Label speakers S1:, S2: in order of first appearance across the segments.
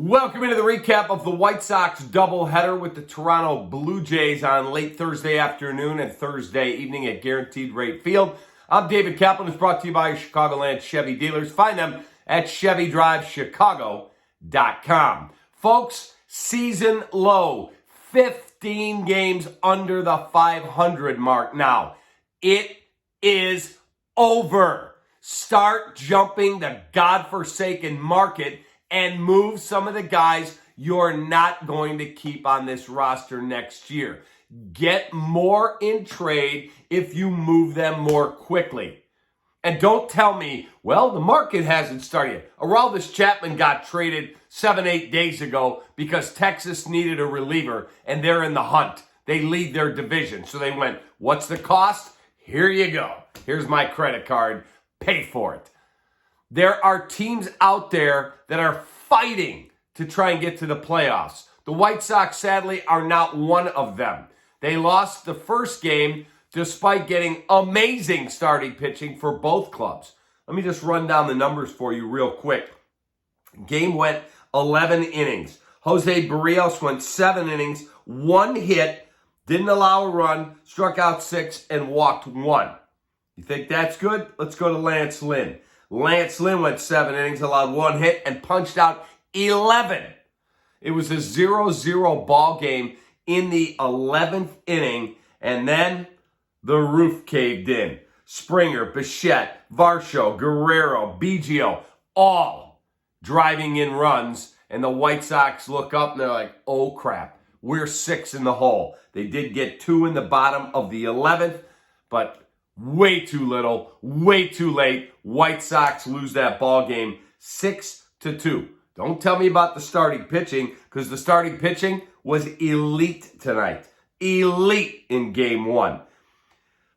S1: Welcome into the recap of the White Sox doubleheader with the Toronto Blue Jays on late Thursday afternoon and Thursday evening at Guaranteed Rate Field. I'm David Kaplan. It's brought to you by Chicagoland Chevy dealers. Find them at ChevyDriveChicago.com. Folks, season low, 15 games under the 500 mark now. It is over. Start jumping the godforsaken market and move some of the guys you're not going to keep on this roster next year. Get more in trade if you move them more quickly. And don't tell me, well, the market hasn't started yet. Aroldis Chapman got traded 7-8 days ago because Texas needed a reliever, and they're in the hunt. They lead their division. So they went, what's the cost? Here you go. Here's my credit card. Pay for it. There are teams out there that are fighting to try and get to the playoffs. The White Sox, sadly, are not one of them. They lost the first game despite getting amazing starting pitching for both clubs. Let me just run down the numbers for you real quick. Game went 11 innings. Jose Berrios went 7 innings, 1 hit, didn't allow a run, struck out 6, and walked 1. You think that's good? Let's go to Lance Lynn. Lance Lynn went 7 innings, allowed 1 hit, and punched out 11. It was a 0-0 ball game in the 11th inning, and then the roof caved in. Springer, Bichette, Varsho, Guerrero, Biggio, all driving in runs, and the White Sox look up and they're like, oh crap, we're 6 in the hole. They did get 2 in the bottom of the 11th, but way too little, way too late. White Sox lose that ball game 6-2. Don't tell me about the starting pitching, because the starting pitching was elite tonight. Elite in game 1.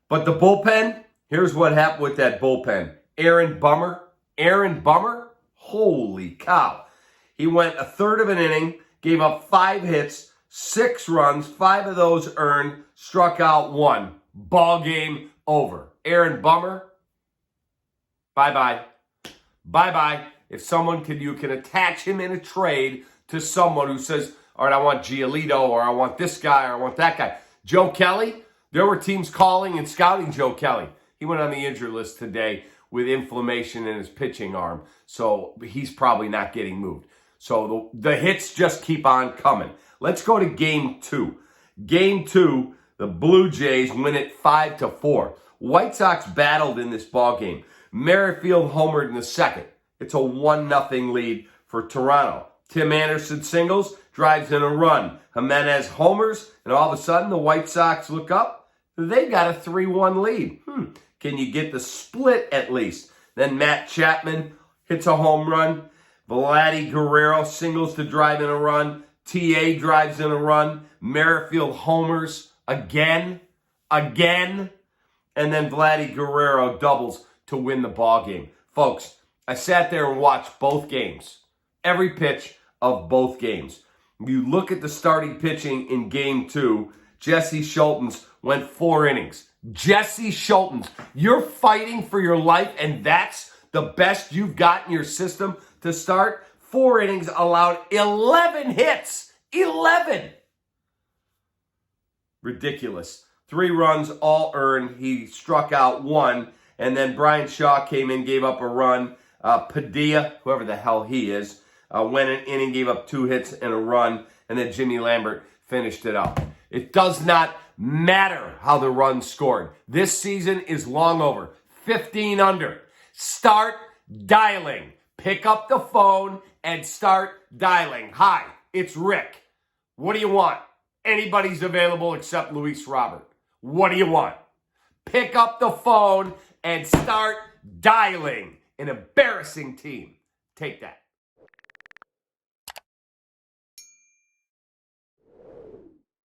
S1: But the bullpen, here's what happened with that bullpen. Aaron Bummer, holy cow. He went a third of an inning, gave up 5 hits, 6 runs, 5 of those earned, struck out 1. Ball game over. Aaron Bummer, bye-bye. Bye-bye. If you can attach him in a trade to someone who says, all right, I want Giolito, or I want this guy, or I want that guy. Joe Kelly, there were teams calling and scouting Joe Kelly. He went on the injured list today with inflammation in his pitching arm, so he's probably not getting moved. So the hits just keep on coming. Let's go to game 2. Game 2, the Blue Jays win it 5-4. White Sox battled in this ball game. Merrifield homered in the second. It's a 1-0 lead for Toronto. Tim Anderson singles, drives in a run. Jimenez homers, and all of a sudden the White Sox look up. They got a 3-1 lead. Can you get the split at least? Then Matt Chapman hits a home run. Vladdy Guerrero singles to drive in a run. TA drives in a run. Merrifield homers again. And then Vladdy Guerrero doubles to win the ball game. Folks, I sat there and watched both games. Every pitch of both games. You look at the starting pitching in game 2, Jess Scholtens went 4 innings. Jess Scholtens, you're fighting for your life, and that's the best you've got in your system to start? 4 innings, allowed 11 hits. 11! Ridiculous. 3 runs, all earned. He struck out 1. And then Brian Shaw came in, gave up a run. Padilla, whoever the hell he is, went an inning, gave up 2 hits and a run. And then Jimmy Lambert finished it up. It does not matter how the runs scored. This season is long over. 15 under. Start dialing. Pick up the phone and start dialing. Hi, it's Rick. What do you want? Anybody's available except Luis Robert. What do you want? Pick up the phone and start dialing. An embarrassing team. Take that.